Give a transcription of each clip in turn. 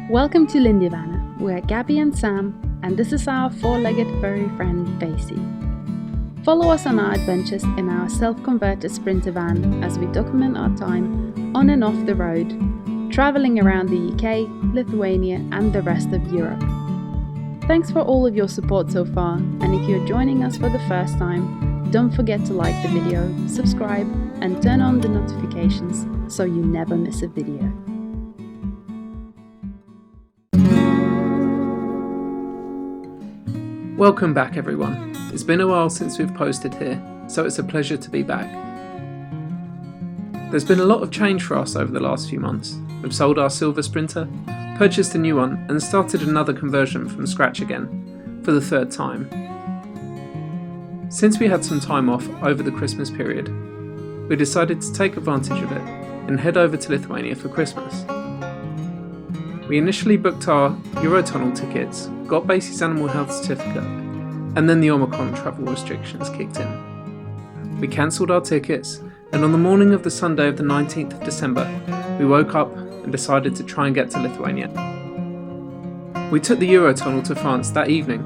Welcome to Lithuania. We're Gabby and Sam, and this is our four-legged furry friend Daisy. Follow us on our adventures in our self-converted sprinter van as we document our time on and off the road, travelling around the UK, Lithuania and the rest of Europe. Thanks for all of your support so far, and if you're joining us for the first time, don't forget to like the video, subscribe and turn on the notifications so you never miss a video. Welcome back everyone. It's been a while since we've posted here, so it's a pleasure to be back. There's been a lot of change for us over the last few months. We've sold our silver sprinter, purchased a new one and started another conversion from scratch again, for the third time. Since we had some time off over the Christmas period, we decided to take advantage of it and head over to Lithuania for Christmas. We initially booked our Eurotunnel tickets, got Basie's animal health certificate, and then the Omicron travel restrictions kicked in. We cancelled our tickets, and on the morning of the Sunday of the 19th of December, we woke up and decided to try and get to Lithuania. We took the Eurotunnel to France that evening,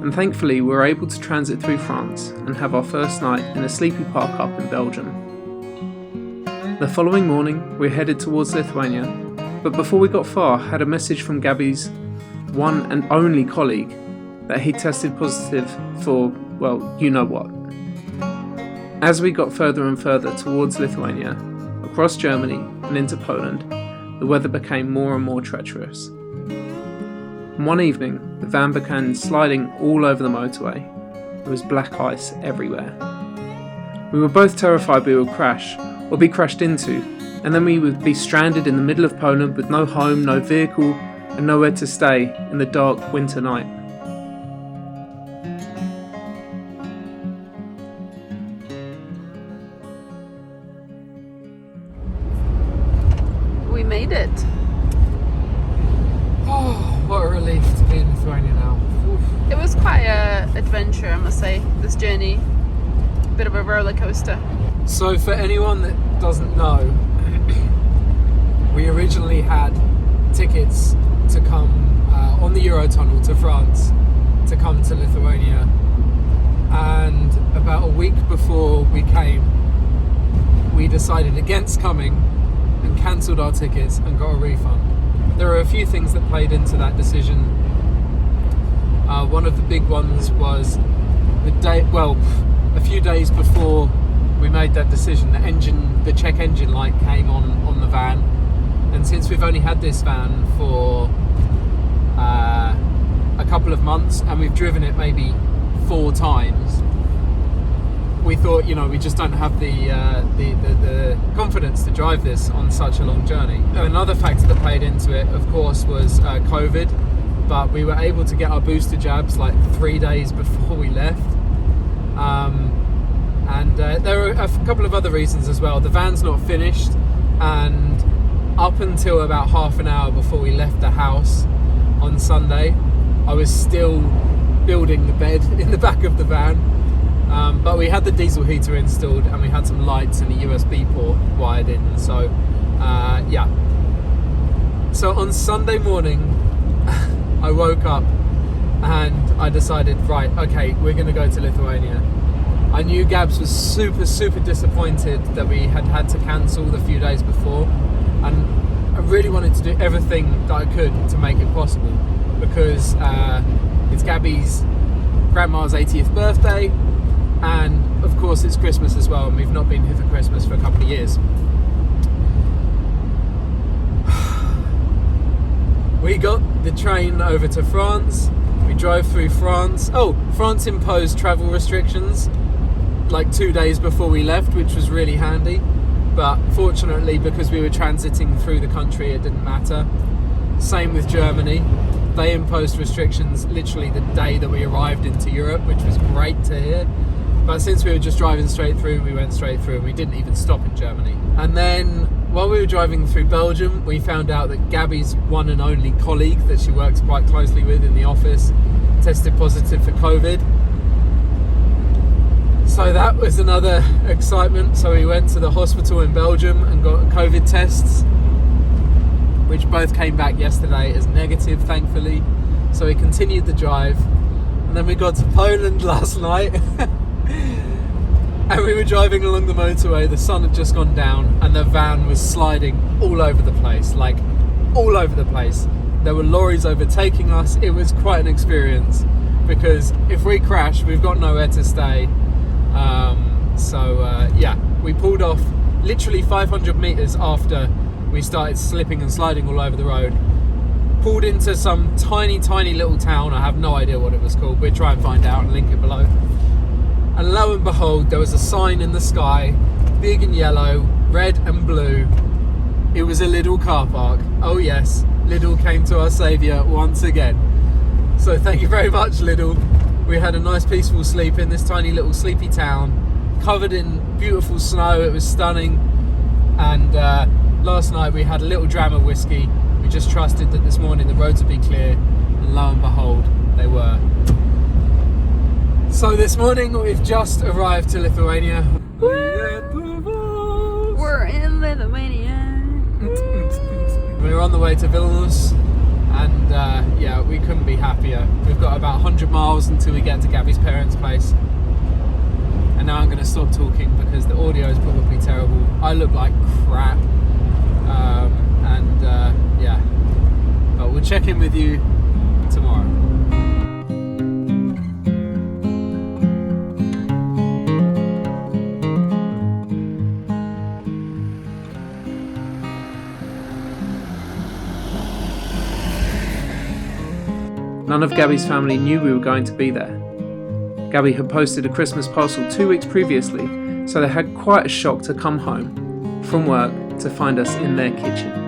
and thankfully we were able to transit through France and have our first night in a sleepy park up in Belgium. The following morning, we headed towards Lithuania, but before we got far, had a message from Gabby's one and only colleague that he tested positive for, well, you know what. As we got further and further towards Lithuania, across Germany and into Poland, the weather became more and more treacherous. One evening, the van began sliding all over the motorway. There was black ice everywhere. We were both terrified we would crash or be crashed into, and then we would be stranded in the middle of Poland with no home, no vehicle, and nowhere to stay in the dark winter night. We made it. Oh, what a relief to be in Lithuania now. Oof. It was quite an adventure, I must say, this journey. A bit of a roller coaster. So for anyone that doesn't know, we originally had tickets to come on the Eurotunnel to France to come to Lithuania, and about a week before we came, we decided against coming and cancelled our tickets and got a refund. There are a few things that played into that decision. One of the big ones was a few days before we made that decision, the check engine light came on the van, and since we've only had this van for a couple of months and we've driven it maybe 4 times, we thought, we just don't have the confidence to drive this on such a long journey. Another factor that played into it, of course, was COVID, but we were able to get our booster jabs like 3 days before we left. And there were a couple of other reasons as well. The van's not finished, and up until about half an hour before we left the house on Sunday, I was still building the bed in the back of the van. But we had the diesel heater installed and we had some lights and a USB port wired in. So, yeah. So on Sunday morning, I woke up and I decided, right, okay, we're going to go to Lithuania. I knew Gabs was super, super disappointed that we had to cancel the few days before, and I really wanted to do everything that I could to make it possible, because it's Gabby's grandma's 80th birthday, and of course it's Christmas as well, and we've not been here for Christmas for a couple of years. We got the train over to France, we drove through France. France imposed travel restrictions like 2 days before we left, which was really handy, but fortunately, because we were transiting through the country, it didn't matter. Same with Germany. They imposed restrictions literally the day that we arrived into Europe, which was great to hear. But since we were just driving straight through, we went straight through and we didn't even stop in Germany. And then while we were driving through Belgium, we found out that Gabby's one and only colleague that she works quite closely with in the office tested positive for COVID. So that was another excitement. So we went to the hospital in Belgium and got COVID tests. which both came back yesterday as negative, thankfully. So we continued the drive, and then we got to Poland last night. And we were driving along the motorway, the sun had just gone down, and the van was sliding all over the place, like all over the place. There were lorries overtaking us. It was quite an experience, because if we crash, we've got nowhere to stay. Yeah, we pulled off literally 500 meters after we started slipping and sliding all over the road. Pulled into some tiny little town. I have no idea what it was called. We'll try and find out and link it below. And lo and behold, there was a sign in the sky, big and yellow, red and blue. It was a Lidl car park. Oh yes, Lidl came to our saviour once again. So thank you very much, Lidl. We had a nice peaceful sleep in this tiny little sleepy town, covered in beautiful snow. It was stunning. And last night we had a little dram of whiskey. We just trusted that this morning the roads would be clear, and lo and behold, they were. So this morning we've just arrived to Lithuania. We're in Lithuania. We're on the way to Vilnius, and yeah, we couldn't be happier. We've got about 100 miles until we get to Gabby's parents' place. And now I'm going to stop talking because the audio is probably terrible. I look like crap. Yeah, but we'll check in with you tomorrow. None of Gabby's family knew we were going to be there. Gabby had posted a Christmas parcel 2 weeks previously, so they had quite a shock to come home from work to find us in their kitchen.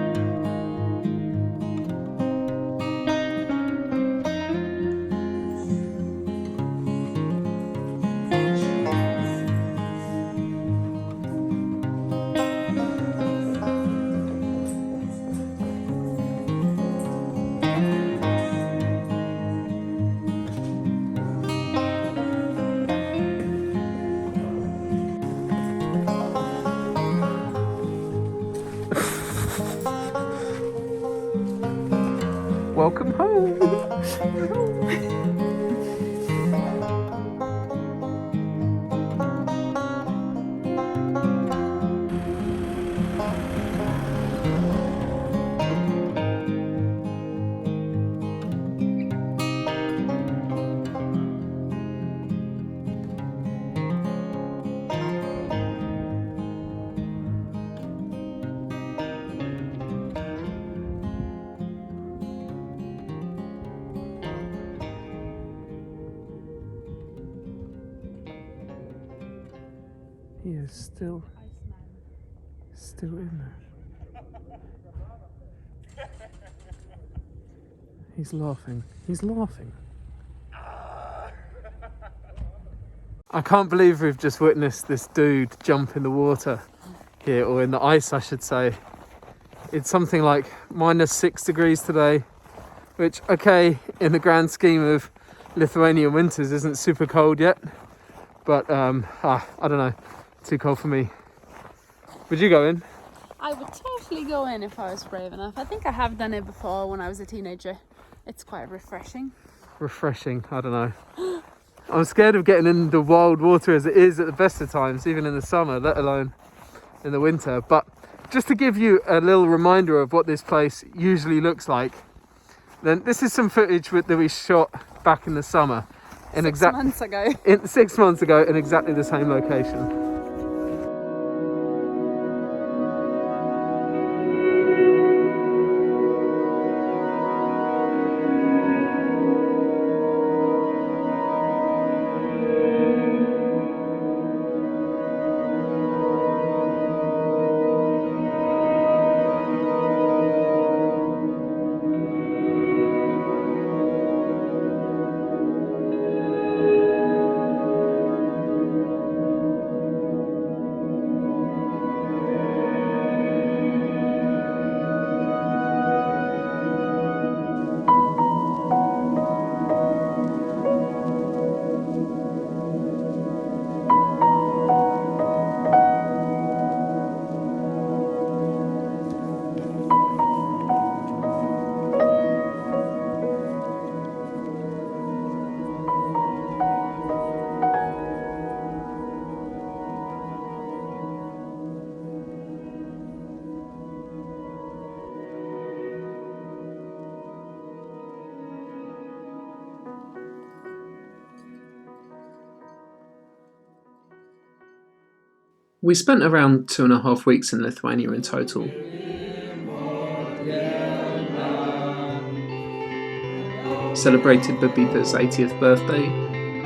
Welcome home. He is still in there. He's laughing. I can't believe we've just witnessed this dude jump in the water here, or in the ice I should say. It's something like -6 degrees today, which, okay, in the grand scheme of Lithuanian winters isn't super cold yet, but I don't know, too cold for me. Would you go in? I would totally go in if I was brave enough. I think I have done it before when I was a teenager. It's quite refreshing. I don't know. I'm scared of getting in the wild water as it is at the best of times, even in the summer, let alone in the winter. But just to give you a little reminder of what this place usually looks like, then this is some footage that we shot back in the summer. 6 months ago. 6 months ago in exactly the same location. We spent around 2.5 weeks in Lithuania in total. Celebrated Babita's 80th birthday,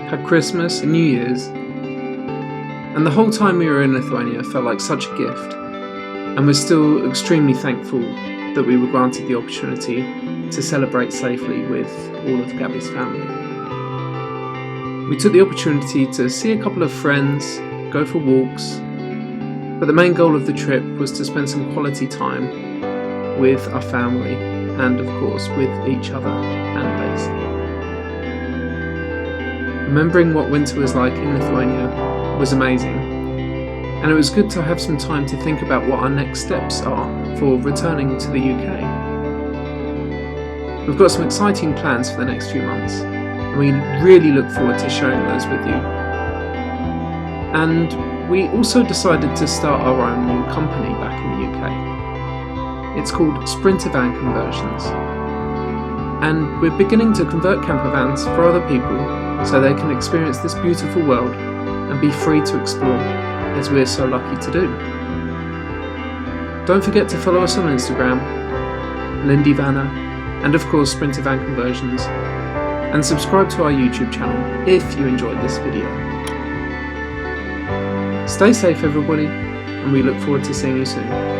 had Christmas and New Year's, and the whole time we were in Lithuania felt like such a gift, and we're still extremely thankful that we were granted the opportunity to celebrate safely with all of Gabby's family. We took the opportunity to see a couple of friends, go for walks, but the main goal of the trip was to spend some quality time with our family and, of course, with each other and Basie. Remembering what winter was like in Lithuania was amazing, and it was good to have some time to think about what our next steps are for returning to the UK. We've got some exciting plans for the next few months, and we really look forward to sharing those with you. And we also decided to start our own new company back in the UK. It's called Sprintervanconversions, and we're beginning to convert camper vans for other people so they can experience this beautiful world and be free to explore, as we're so lucky to do. Don't forget to follow us on Instagram, Lindy Vanna, and of course Sprinter Van Conversions, and subscribe to our YouTube channel if you enjoyed this video. Stay safe everybody, and we look forward to seeing you soon.